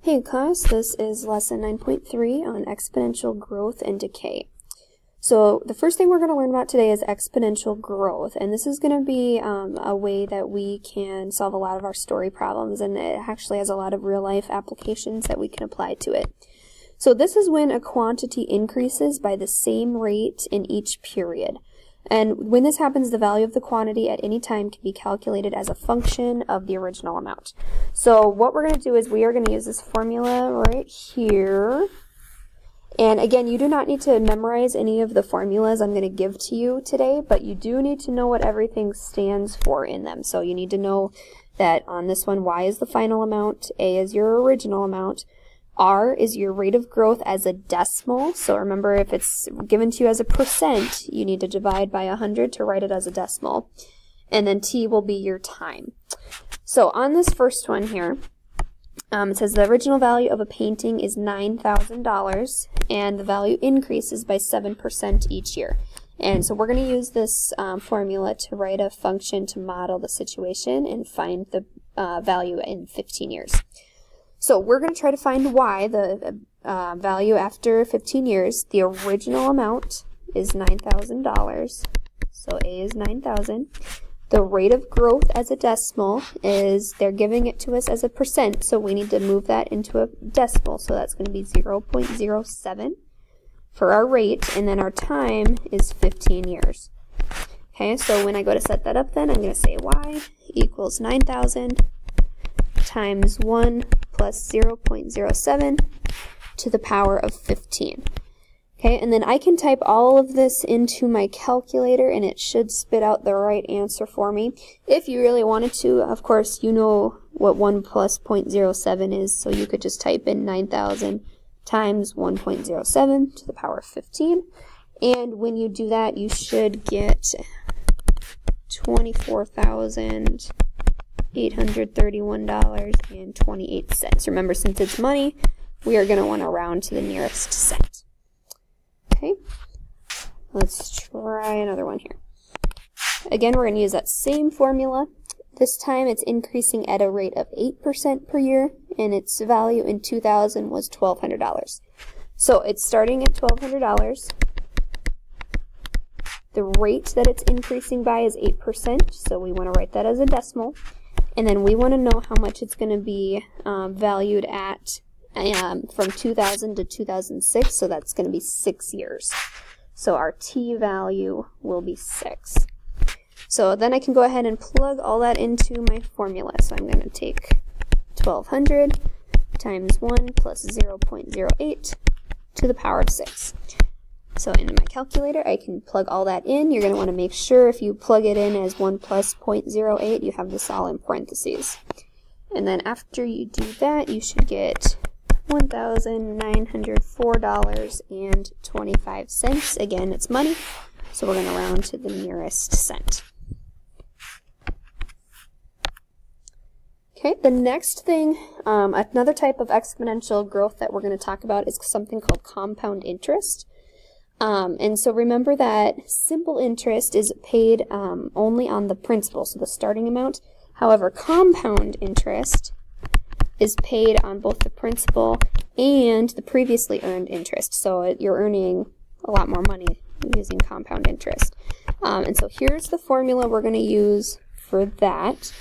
Hey class, this is lesson 9.3 on exponential growth and decay. So the first thing we're going to learn about today is exponential growth, and this is going to be a way that we can solve a lot of our story problems, and it actually has a lot of real-life applications that we can apply to it. So this is when a quantity increases by the same rate in each period. And when this happens, the value of the quantity at any time can be calculated as a function of the original amount. So what we're going to do is we are going to use this formula right here. And again, you do not need to memorize any of the formulas I'm going to give to you today, but you do need to know what everything stands for in them. So you need to know that on this one, Y is the final amount, A is your original amount, R is your rate of growth as a decimal. So remember, if it's given to you as a percent, you need to divide by 100 to write it as a decimal. And then T will be your time. So on this first one here, it says the original value of a painting is $9,000, and the value increases by 7% each year. And so we're going to use this formula to write a function to model the situation and find the value in 15 years. So we're going to try to find Y, the value after 15 years. The original amount is $9,000, so A is 9,000. The rate of growth as a decimal is, they're giving it to us as a percent, so we need to move that into a decimal, so that's going to be 0.07 for our rate, and then our time is 15 years. Okay, so when I go to set that up then, I'm going to say Y equals 9,000 times 1 plus 0.07 to the power of 15. Okay, and then I can type all of this into my calculator and it should spit out the right answer for me. If you really wanted to, of course, you know what 1 plus 0.07 is, so you could just type in 9,000 times 1.07 to the power of 15. And when you do that, you should get $24,831.28. Remember, since it's money, we are going to want to round to the nearest cent. Okay, let's try another one here. Again, we're going to use that same formula. This time it's increasing at a rate of 8% per year, and its value in 2000 was $1,200. So it's starting at $1,200. The rate that it's increasing by is 8%, so we want to write that as a decimal. And then we want to know how much it's going to be valued at from 2000 to 2006, so that's going to be 6 years. So our T value will be 6. So then I can go ahead and plug all that into my formula. So I'm going to take 1,200 times 1 plus 0.08 to the power of 6. So in my calculator, I can plug all that in. You're going to want to make sure if you plug it in as 1 plus 0.08, you have this all in parentheses. And then after you do that, you should get $1,904.25. Again, it's money, so we're going to round to the nearest cent. Okay, the next thing, another type of exponential growth that we're going to talk about is something called compound interest. And so remember that simple interest is paid only on the principal, so the starting amount. However, compound interest is paid on both the principal and the previously earned interest. So you're earning a lot more money using compound interest. And so here's the formula we're going to use for that.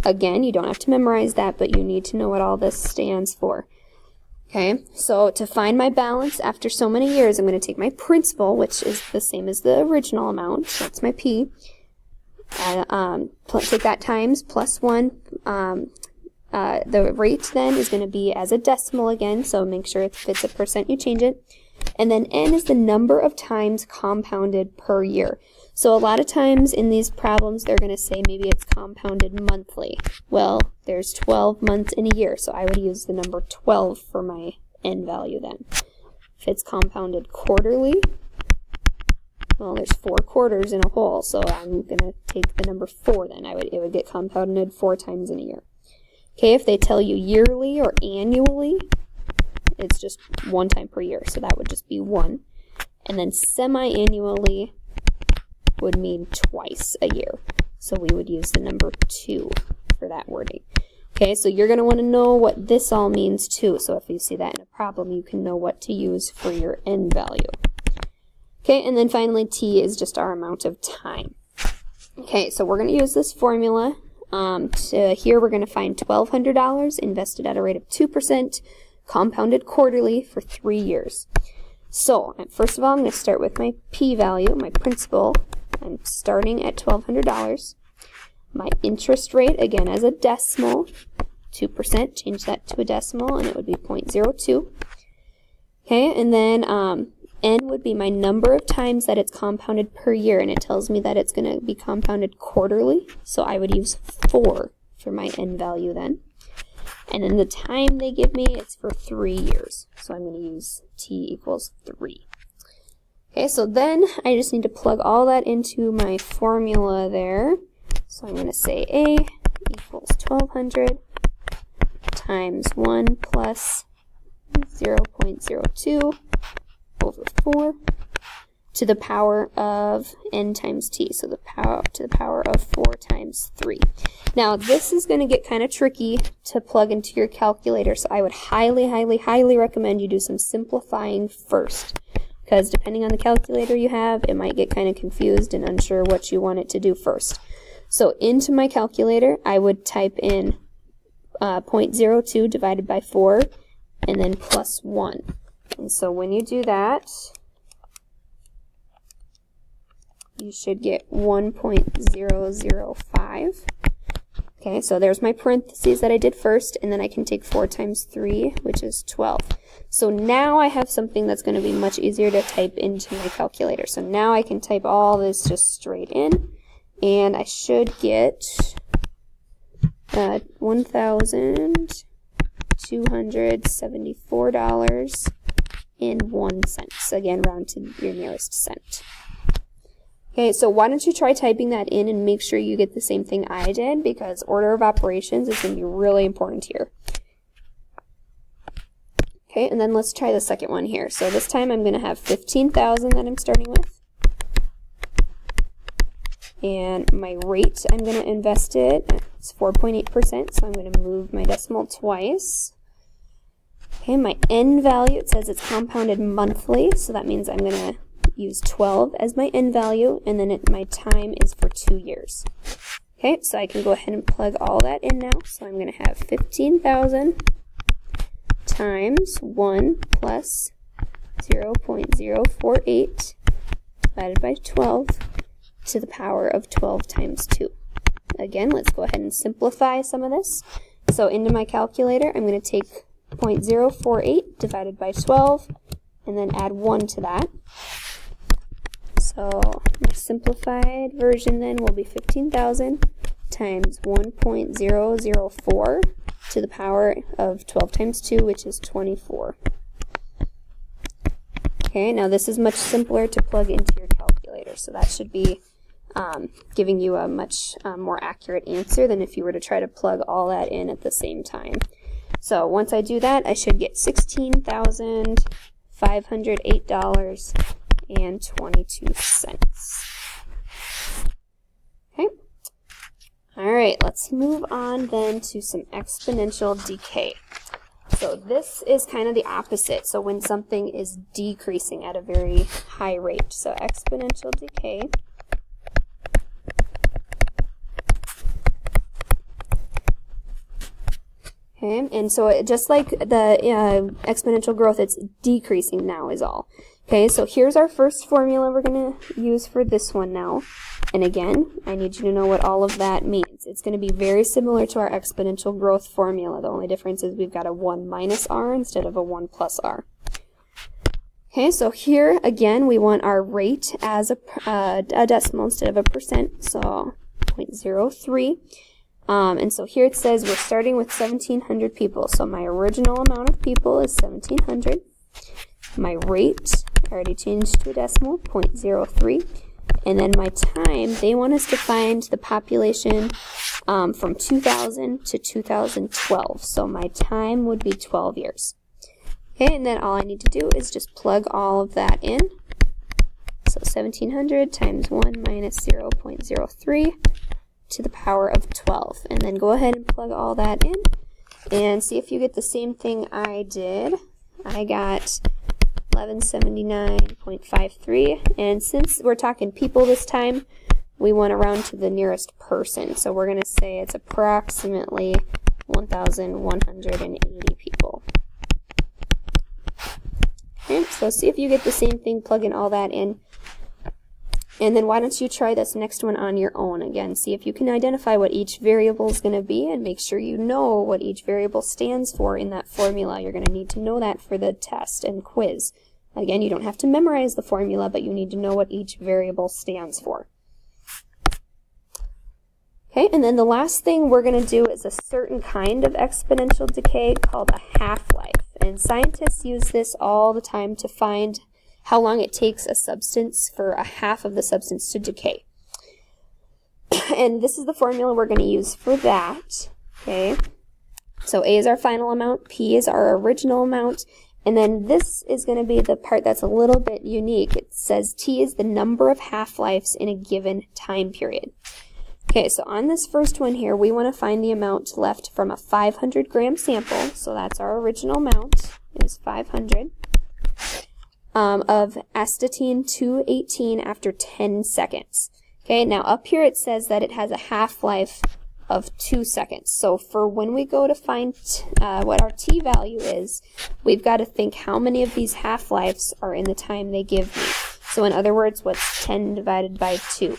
Again, you don't have to memorize that, but you need to know what all this stands for. Okay, so to find my balance after so many years, I'm going to take my principal, which is the same as the original amount, that's my P, take that times plus 1. The rate then is going to be as a decimal again, so make sure if it's a percent you change it. And then N is the number of times compounded per year. So a lot of times in these problems they're going to say maybe it's compounded monthly. Well, there's 12 months in a year, so I would use the number 12 for my N value then. If it's compounded quarterly, well, there's 4 quarters in a whole, so I'm going to take the number 4 then. It would get compounded 4 times in a year. Okay, if they tell you yearly or annually, it's just 1 time per year, so that would just be 1. And then semi-annually would mean twice a year, so we would use the number 2 for that wording. Okay, so you're going to want to know what this all means too. So if you see that in a problem, you can know what to use for your n value. Okay, and then finally t is just our amount of time. Okay, so we're going to use this formula. Here we're going to find $1,200 invested at a rate of 2%, compounded quarterly for 3 years. So first of all, I'm going to start with my p-value, my principal. I'm starting at $1,200. My interest rate, again as a decimal, 2%, change that to a decimal, and it would be 0.02. Okay, and then n would be my number of times that it's compounded per year, and it tells me that it's going to be compounded quarterly, so I would use 4 for my n value then. And then the time they give me, it's for 3 years, so I'm going to use t equals 3. Okay, so then I just need to plug all that into my formula there. So I'm going to say A equals 1,200 times 1 plus 0.02 over 4 to the power of n times t, so to the power of 4 times 3. Now this is going to get kind of tricky to plug into your calculator, so I would highly, highly, highly recommend you do some simplifying first, because depending on the calculator you have, it might get kind of confused and unsure what you want it to do first. So into my calculator, I would type in 0.02 divided by 4 and then plus 1. And so when you do that, you should get 1.005. Okay, so there's my parentheses that I did first, and then I can take 4 times 3, which is 12. So now I have something that's going to be much easier to type into my calculator. So now I can type all this just straight in, and I should get $1,274.01. Again, round to your nearest cent. Okay, so why don't you try typing that in and make sure you get the same thing I did, because order of operations is going to be really important here. Okay, and then let's try the second one here. So this time I'm going to have 15,000 that I'm starting with. And my rate I'm going to invest it's 4.8%, so I'm going to move my decimal twice. Okay, my n value, it says it's compounded monthly, so that means I'm going to use 12 as my n value, and then my time is for 2 years. Okay, so I can go ahead and plug all that in now. So I'm going to have 15,000 times 1 plus 0.048 divided by 12 to the power of 12 times 2. Again, let's go ahead and simplify some of this. So into my calculator, I'm going to take 0.048 divided by 12 and then add 1 to that. So my simplified version then will be 15,000 times 1.004 to the power of 12 times 2, which is 24. Okay, now this is much simpler to plug into your calculator, so that should be giving you a much more accurate answer than if you were to try to plug all that in at the same time. So once I do that, I should get $16,508.22. Okay. All right, let's move on then to some exponential decay. So this is kind of the opposite. So when something is decreasing at a very high rate. So exponential decay. Okay, and so just like the exponential growth, it's decreasing now is all. Okay, so here's our first formula we're going to use for this one now. And again, I need you to know what all of that means. It's going to be very similar to our exponential growth formula. The only difference is we've got a 1 minus r instead of a 1 plus r. Okay, so here again we want our rate as a decimal instead of a percent, so 0.03. And so here it says we're starting with 1,700 people. So my original amount of people is 1,700. My rate, I already changed to a decimal, 0.03. And then my time, they want us to find the population from 2000 to 2012. So my time would be 12 years. Okay, and then all I need to do is just plug all of that in. So 1,700 times 1 minus 0.03 to the power of 12. And then go ahead and plug all that in and see if you get the same thing I did. I got 1179.53, and since we're talking people this time, we want to round to the nearest person. So we're going to say it's approximately 1,180 people. Okay, so see if you get the same thing, plug in all that in. And then why don't you try this next one on your own again. See if you can identify what each variable is going to be and make sure you know what each variable stands for in that formula. You're going to need to know that for the test and quiz. Again, you don't have to memorize the formula, but you need to know what each variable stands for. Okay, and then the last thing we're going to do is a certain kind of exponential decay called a half-life. And scientists use this all the time to find how long it takes a substance for a half of the substance to decay. And this is the formula we're going to use for that. Okay, so A is our final amount, P is our original amount, and then this is going to be the part that's a little bit unique. It says T is the number of half-lives in a given time period. Okay, so on this first one here, we want to find the amount left from a 500 gram sample, so that's our original amount, is 500, of astatine 218 after 10 seconds. Okay, now up here it says that it has a half-life of 2 seconds. So for when we go to find what our T value is, we've got to think how many of these half-lives are in the time they give me. So in other words, what's 10 divided by 2?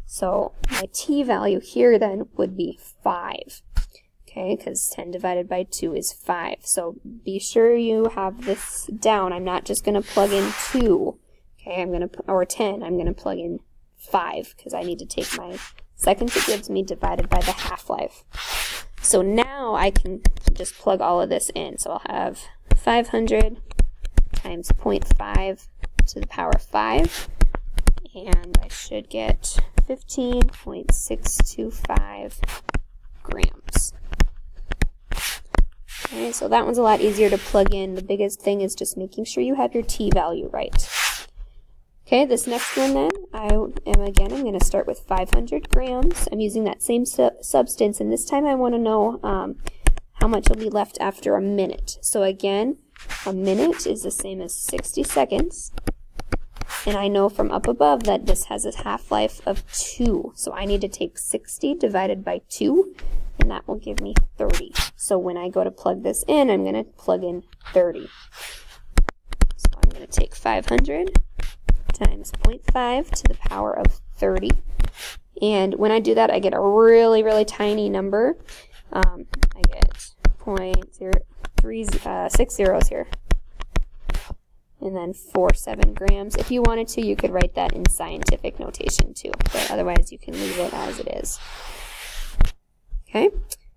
So my T value here then would be 5. Okay, because 10 divided by 2 is 5. So be sure you have this down. I'm not just going to plug in 2, okay, or 10. I'm going to plug in 5 because I need to take my seconds it gives me divided by the half-life. So now I can just plug all of this in. So I'll have 500 times 0.5 to the power of 5, and I should get 15.625 grams. Okay, so that one's a lot easier to plug in. The biggest thing is just making sure you have your T value right. Okay, this next one then, I'm going to start with 500 grams. I'm using that same substance, and this time I want to know how much will be left after a minute. So again, a minute is the same as 60 seconds. And I know from up above that this has a half-life of 2. So I need to take 60 divided by 2, and that will give me 30. So when I go to plug this in, I'm going to plug in 30. So I'm going to take 500 times 0.5 to the power of 30. And when I do that, I get a really, really tiny number. I get 0.036 zeros here. And then 47 grams. If you wanted to, you could write that in scientific notation too, but otherwise you can leave it as it is. Okay,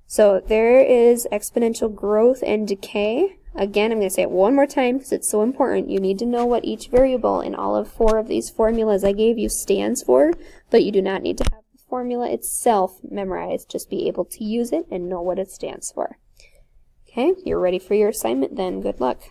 so there is exponential growth and decay. Again, I'm going to say it one more time because it's so important. You need to know what each variable in all of 4 of these formulas I gave you stands for, but you do not need to have the formula itself memorized. Just be able to use it and know what it stands for. Okay, you're ready for your assignment then. Good luck.